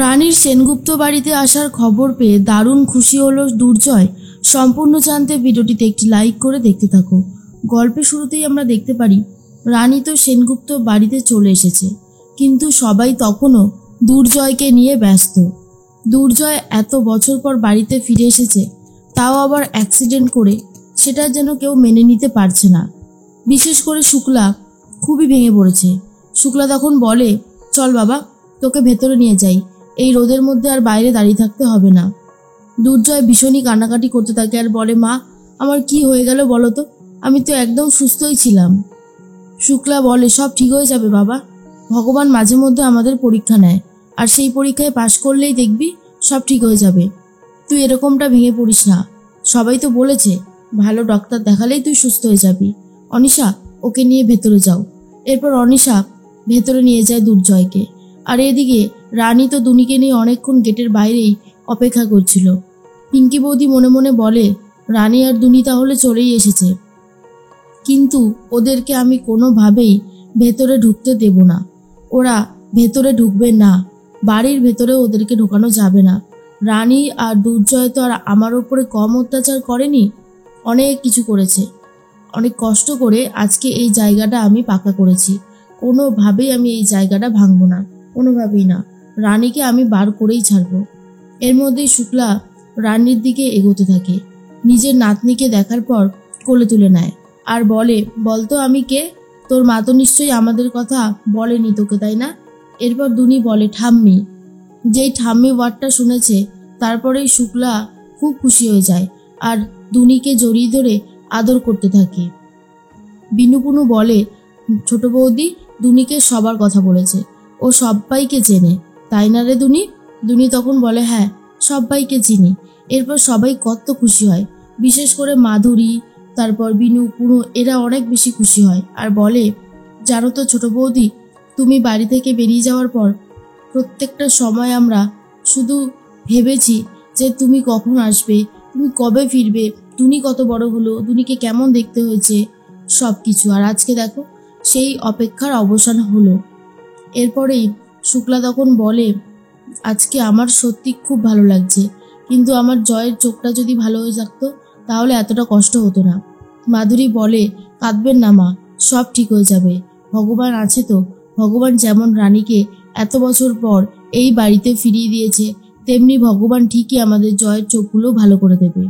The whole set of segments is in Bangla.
রানীর সেনগুপ্ত বাড়িতে আসার খবর পেয়ে দারুণ খুশি হলো দুর্জয়। সম্পূর্ণ জানতে ভিডিওটিতে একটি লাইক করে দেখতে থাকো। গল্পের শুরুতেই আমরা দেখতে পারি রানী তো সেনগুপ্ত বাড়িতে চলে এসেছে, কিন্তু সবাই তখনও দুর্জয়কে নিয়ে ব্যস্ত। দুর্জয় এত বছর পর বাড়িতে ফিরে এসেছে, তাও আবার অ্যাক্সিডেন্ট করে, সেটা যেন কেউ মেনে নিতে পারছে না। বিশেষ করে শুক্লা খুবই ভেঙে পড়েছে। শুক্লা তখন বলে, চল বাবা, তোকে ভেতরে নিয়ে যাই, এই রোদের মধ্যে আর বাইরে দাঁড়িয়ে থাকতে হবে না। দুর্জয় ভীষণই কান্নাকাটি করতে থাকে আর বলে, মা, আমার কি হয়ে গেল বলো তো, আমি তো একদম সুস্থই ছিলাম। শুক্লা বলে, সব ঠিক হয়ে যাবে বাবা, ভগবান মাঝে মধ্যে আমাদের পরীক্ষা নেয়, আর সেই পরীক্ষায় পাশ করলেই দেখবি সব ঠিক হয়ে যাবে। তুই এরকমটা ভেঙে পড়িস না, সবাই তো বলেছে ভালো ডক্টর দেখালেই তুই সুস্থ হয়ে যাবি। অনিশা, ওকে নিয়ে ভেতরে যাও। এরপর অনিশা ভেতরে নিয়ে যায় দুর্জয়কে। আর এদিকে রানী তো দুনিকে নিয়ে অনেকক্ষণ গেটের বাইরেই অপেক্ষা করছিল। পিঙ্কি বৌদি মনে মনে বলে, রানী আর দুনি তাহলে চলেই এসেছে, কিন্তু ওদেরকে আমি কোনোভাবেই ভেতরে ঢুকতে দেব না। ওরা ভেতরে ঢুকবে না, বাড়ির ভেতরে ওদেরকে ঢোকানো যাবে না। রানী আর দুর্জয় তো আর আমার ওপরে কম অত্যাচার করেনি, অনেক কিছু করেছে, অনেক কষ্ট করে আজকে এই জায়গাটা আমি পাকা করেছি। কোনোভাবেই আমি এই জায়গাটা ভাঙবো না, কোনোভাবেই না। রানীকে আমি বার করেই ছাড়বো। এর মধ্যেই শুক্লা রানীর দিকে এগোতে থাকে। নিজের নাতনিকে দেখার পর কোলে তুলে নেয় আর বলে, বলতো আমি কে? তোর মা তো নিশ্চয়ই আমাদের কথা বলেনি তোকে, তাই না? এরপর দুনি বলে, ঠাম্মি। যেই ঠাম্মি ওয়ার্ডটা শুনেছে, তারপরেই শুক্লা খুব খুশি হয়ে যায় আর দুনিকে জড়িয়ে ধরে আদর করতে থাকে। বিনুপুনু বলে, ছোট বৌদি দুনিকে সবার কথা বলেছে, ও সবাইকে চেনে, তাই না রে দুনি? দুনি তখন বলে, হ্যাঁ, সবাইকে চিনি। এরপর সবাই কত খুশি হয়, বিশেষ করে মাধুরী, তারপর বিনুপুনু, এরা অনেক বেশি খুশি হয় আর বলে, জানো তো ছোট বৌদি, তুমি বাড়ি থেকে বেরিয়ে যাওয়ার পর প্রত্যেকটা সময় আমরা শুধু ভেবেছি যে তুমি কখন আসবে, তুমি কবে ফিরবে, দুনি কত বড় হলো, দুনিকে কেমন দেখতে হয়েছে, সব কিছু। আর আজকে দেখো, সেই অপেক্ষার অবসান হলো। এরপরেই শুক্লা তখন বলে, আজকে আমার সত্যি খুব ভালো লাগছে, কিন্তু আমার জয়ের চোখটা যদি ভালো হয়ে থাকতো তাহলে এতটা কষ্ট হতো না। মাধুরী বলে, কাঁদবেন না মা, সব ঠিক হয়ে যাবে, ভগবান আছে তো। ভগবান যেমন রানীকে এত বছর পর এই বাড়িতে ফিরিয়ে দিয়েছে, তেমনি ভগবান ঠিকই আমাদের জয়ের চোখগুলো ভালো করে দেবে।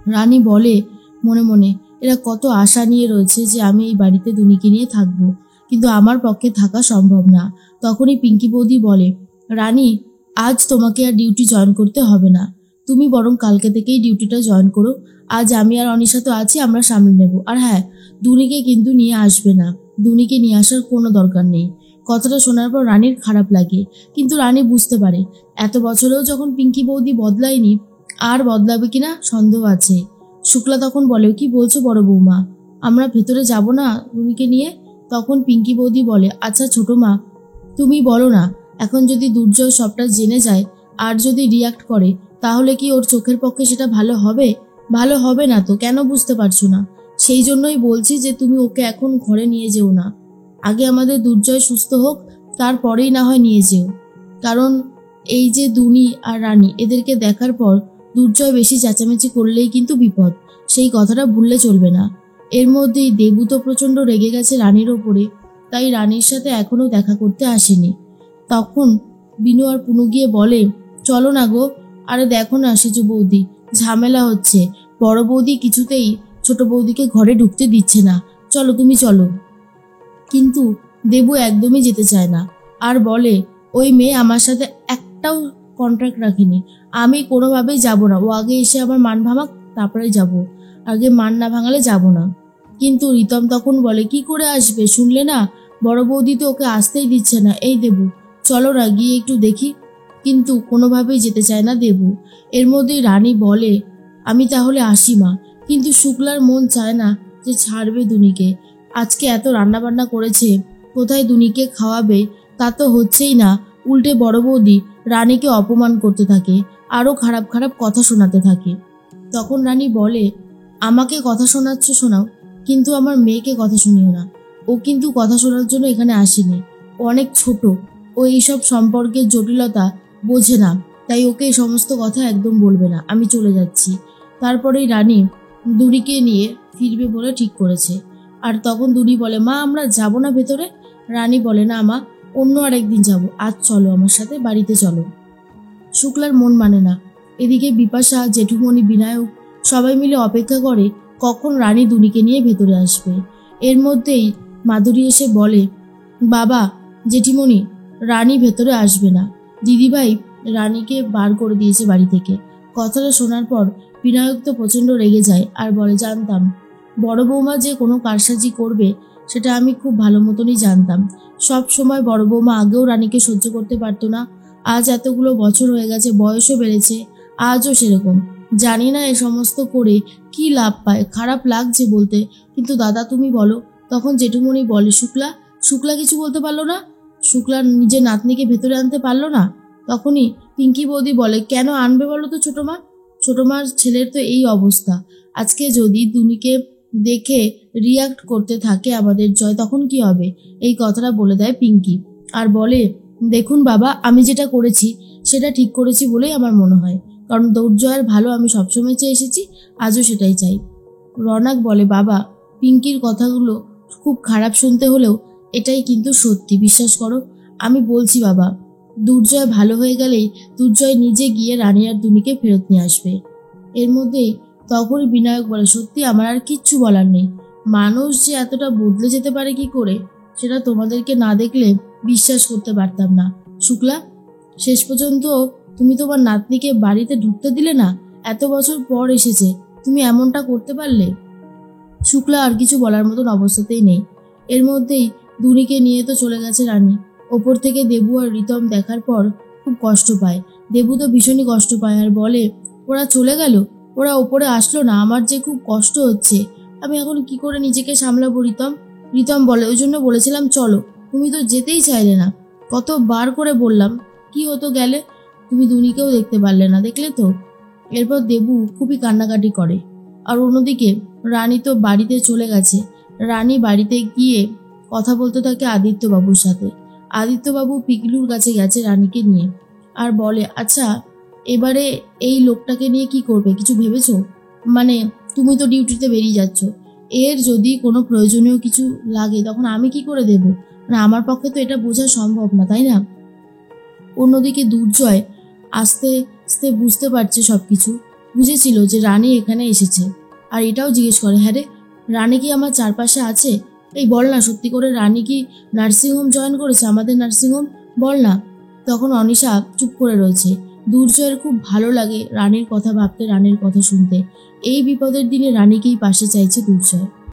রানী বলে মনে মনে, এরা কত আশা নিয়ে রয়েছে যে আমি এই বাড়িতে দুনিকে নিয়ে থাকবো, কিন্তু আমার পক্ষে থাকা সম্ভব না। তখনই পিঙ্কি বৌদি বলে, রানী, আজ তোমাকে আর ডিউটি জয়েন করতে হবে না, তুমি বরং কালকে থেকেই ডিউটিটা জয়েন করো। আজ আমি আর অনিশা তো আছি, আমরা সামলে নেব। আর হ্যাঁ, দুনিকে কিন্তু নিয়ে আসবে না, দুনিকে নিয়ে আসার কোনো দরকার নেই। কথাটা শোনার পর রানীর খারাপ লাগে, কিন্তু রানী বুঝতে পারে এত বছরেও যখন পিঙ্কি বৌদি বদলায়নি, আর বদলাবে কিনা সন্দেহ আছে। শুক্লা তখন বলে, কি বলছো বড় বৌমা, আমরা ভেতরে যাব না দুনিকে নিয়ে? তখন পিঙ্কি বৌদি বলে, আচ্ছা ছোট মা, তুমি বলো না, এখন যদি দুর্জয় সবটা জেনে যায় আর যদি রিয়াক্ট করে, তাহলে কি ওর চোখের পক্ষে সেটা ভালো হবে? ভালো হবে না তো, কেন বুঝতে পারছো না? সেই জন্যই বলছি যে তুমি ওকে এখন ঘরে নিয়ে যেও না, আগে আমাদের দুর্জয় সুস্থ হোক, তারপরেই না হয় নিয়ে যেও। কারণ এই যে দুনি আর রানী, এদেরকে দেখার পর দুর্জয় বেশি চেঁচামেচি করলেই কিন্তু বিপদ, সেই কথাটা ভুললে চলবে না। এর মধ্যেই দেবু তো প্রচণ্ড রেগে গেছে রানীর ওপরে, তাই রানীর সাথে এখনও দেখা করতে আসেনি। তখন বিনু আর পুনু গিয়ে বলে, চলো না গো, আরে দেখো না সেজু বৌদি, ঝামেলা হচ্ছে, বড় বৌদি কিছুতেই ছোট বৌদিকে ঘরে ঢুকতে দিচ্ছে না, চলো তুমি চলো। কিন্তু দেবু একদমই যেতে চায় না আর বলে, ওই মেয়ে আমার সাথে একটাও কন্ট্রাক্ট রাখেনি, আমি কোনোভাবেই যাব না, ও আগে এসে আমার মান ভাঙাক, তারপরে যাব, আগে মান না ভাঙালে যাব না। কিন্তু রিতম তখন বলে, কি করে আসবে, শুনলে না, বড় বৌদি তো ওকে আসতেই দিচ্ছে না। এই দেবু, চলো না গিয়ে একটু দেখি। কিন্তু কোনোভাবেই যেতে চায় না দেবু। এর মধ্যেই রানী বলে, আমি তাহলে আসি মা। কিন্তু শুক্লার মন চায় না যে ছাড়বে দুনিকে, আজকে এত রান্নাবান্না করেছে, কোথায় দুনিকে খাওয়াবে, তা তো হচ্ছেই না। উল্টে বড় বৌদি রানীকে অপমান করতে থাকে, আরও খারাপ খারাপ কথা শোনাতে থাকে। তখন রানী বলে, আমাকে কথা শোনাচ্ছ শোনাও, কিন্তু আমার মেয়েকে কথা শুনিও না, ও কিন্তু কথা শোনার জন্য এখানে আসেনি, ও অনেক ছোট, ও এইসব সম্পর্কের জটিলতা বোঝে না, তাই ওকে এই সমস্ত কথা একদম বলবে না, আমি চলে যাচ্ছি। তারপরেই রানী দুনিকে নিয়ে ফিরবে বলে ঠিক করেছে। আর তখন দুনি বলে, মা আমরা যাব না ভেতরে? রানী বলে, না মা, অন্য আরেকদিন যাব, আজ চলো আমার সাথে বাড়িতে চলো। শুক্লার মন মানে না। এদিকে বিপাশা, জেঠুমণি, বিনায়ক সবাই মিলে অপেক্ষা করে কখন রানী দুনিকে নিয়ে ভেতরে আসবে। এর মধ্যেই মাধুরী এসে বলে, বাবা, জেঠিমণি, রানী ভেতরে আসবে না, দিদিভাই রানীকে বার করে দিয়েছে বাড়ি থেকে। কথাটা শোনার পর বিনায়ক তো প্রচণ্ড রেগে যায় আর বলে, জানতাম বড় বৌমা যে কোনো কারসাজি করবে, সেটা আমি খুব ভালো মতনই জানতাম। সব সময় বড় বৌমা আগেও রানীকে সহ্য করতে পারতো না, আজ এতগুলো বছর হয়ে গেছে, বয়সও বেড়েছে, আজও সেরকম। জানি না এ সমস্ত করে কি লাভ পায়, খারাপ লাগছে বলতে, কিন্তু দাদা তুমি বলো। তখন জেঠুমণি বলে, শুক্লা কিছু বলতে পারলো না? শুক্লা নিজের নাতনিকে ভেতরে আনতে পারলো না? তখনই পিঙ্কি বৌদি বলে, কেন আনবে বলো তো ছোটো মা? ছোটো মার ছেলের তো এই অবস্থা, আজকে যদি দুনিকে দেখে রিয়াক্ট করতে থাকে আমাদের জয়, তখন কি হবে? এই কথাটা বলে দেয় পিঙ্কি আর বলে, দেখুন বাবা, আমি যেটা করেছি সেটা ঠিক করেছি বলেই আমার মনে হয়, কারণ দুর্জয়ের ভালো আমি সবসময় চেয়ে এসেছি, আজও সেটাই চাই। রনাক বলে, বাবা, পিঙ্কির কথাগুলো খুব খারাপ শুনতে হলেও এটাই কিন্তু সত্যি, বিশ্বাস করো। আমি বলছি বাবা, দুর্জয় ভালো হয়ে গেলেই দুর্জয় নিজে গিয়ে রানী আর দুনিকে ফেরত নিয়ে আসবে। এর মধ্যেই তখনই বিনায়ক বলে, সত্যি আমার আর কিচ্ছু বলার নেই। মানুষ যে এতটা বদলে যেতে পারে কি করে, সেটা তোমাদেরকে না দেখলে বিশ্বাস করতে পারতাম না। শুক্লা, শেষ পর্যন্ত তুমি তোমার নাতনিকে বাড়িতে ঢুকতে দিলে না, এত বছর পর এসেছে, তুমি এমনটা করতে পারলে? শুক্লা আর কিছু বলার মতন অবস্থাতেই নেই। এর মধ্যেই দুনিকে নিয়ে তো চলে গেছে রানী। ওপর থেকে দেবু আর রিতম দেখার পর খুব কষ্ট পায়। দেবু তো ভীষণই কষ্ট পায় আর বলে, ওরা চলে গেল, ওরা ওপরে আসলো না, আমার যে খুব কষ্ট হচ্ছে, আমি এখন কি করে নিজেকে সামলাবো রিতম? রিতম বলে, ওই জন্য বলেছিলাম চলো, তুমি তো যেতেই চাইলে না, কতবার করে বললাম, কি হতো গেলে? তুমি দুনিকেও দেখতে পারলে না, দেখলে তো। এরপর দেবু খুবই কান্নাকাটি করে। আর অন্যদিকে রানী তো বাড়িতে চলে গেছে। রানী বাড়িতে গিয়ে কথা বলতে থাকে আদিত্যবাবুর সাথে। আদিত্যবাবু পিকলুর কাছে গেছে রানীকে নিয়ে আর বলে, আচ্ছা এবারে এই লোকটাকে নিয়ে কি করবে, কিছু ভেবেছো? মানে তুমি তো ডিউটিতে বেরিয়ে যাচ্ছ, এর যদি কোনো প্রয়োজনীয় কিছু লাগে তখন আমি কি করে দেব? মানে আমার পক্ষে তো এটা বোঝা সম্ভব না, তাই না? অন্যদিকে দুর্জয় আস্তে আস্তে বুঝতে পারছে সবকিছু। বুঝেছিল যে রানী এখানে এসেছে আর এটাও জিজ্ঞেস করে, হ্যাঁ রে, রানী কি আমার চারপাশে আছে? এই বল না, সত্যি করে রানী কি নার্সিংহোম জয়েন করেছে, আমাদের নার্সিংহোম? বল না। তখন অনিশা চুপ করে রয়েছে। দুর্জয়ের খুব ভালো লাগে রানীর কথা ভাবতে, রানীর কথা শুনতে। এই বিপদের দিনে রানীকেই পাশে চাইছে দুর্জয়।